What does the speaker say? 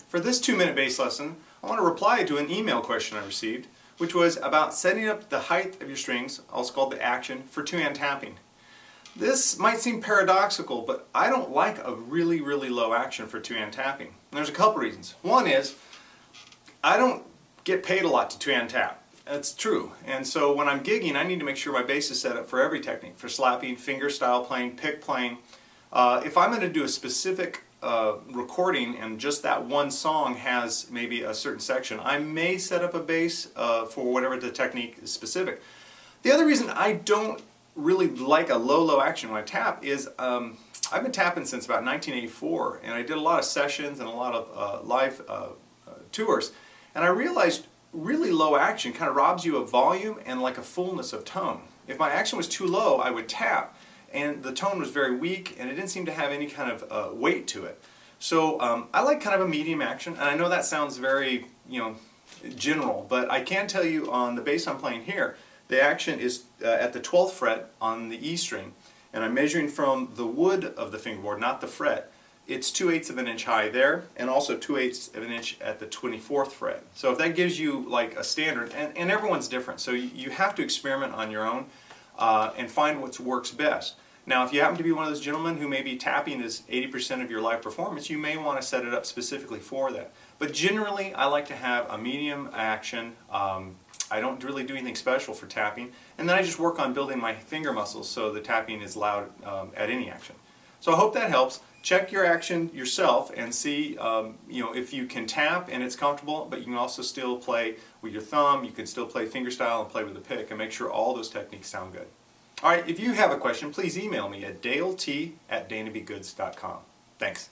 For this 2-minute bass lesson, I want to reply to an email question I received, which was about setting up the height of your strings, also called the action, for two-hand tapping. This might seem paradoxical, but I don't like a really low action for two-hand tapping. And there's a couple reasons. One is, I don't get paid a lot to two-hand tap. That's true. And so when I'm gigging, I need to make sure my bass is set up for every technique, for slapping, finger style playing, pick playing. If I'm going to do a specific recording and just that one song has maybe a certain section, I may set up a bass for whatever the technique is specific. The other reason I don't really like a low action when I tap is I've been tapping since about 1984, and I did a lot of sessions and a lot of live tours, and I realized really low action kind of robs you of volume and like a fullness of tone. If my action was too low, I would tap, and the tone was very weak, and it didn't seem to have any kind of weight to it. So I like kind of a medium action, and I know that sounds very, general, but I can tell you on the bass I'm playing here, the action is at the 12th fret on the E string, and I'm measuring from the wood of the fingerboard, not the fret. It's 2/8 of an inch high there, and also 2/8 of an inch at the 24th fret. So if that gives you like a standard, and everyone's different, so you have to experiment on your own and find what works best. Now, if you happen to be one of those gentlemen who maybe tapping is 80% of your live performance, you may want to set it up specifically for that. But generally, I like to have a medium action. I don't really do anything special for tapping, and then I just work on building my finger muscles so the tapping is loud at any action. So I hope that helps. Check your action yourself and see if you can tap and it's comfortable, but you can also still play with your thumb, you can still play fingerstyle and play with the pick, and make sure all those techniques sound good. Alright, if you have a question, please email me at dalet@danabygoods.com. Thanks.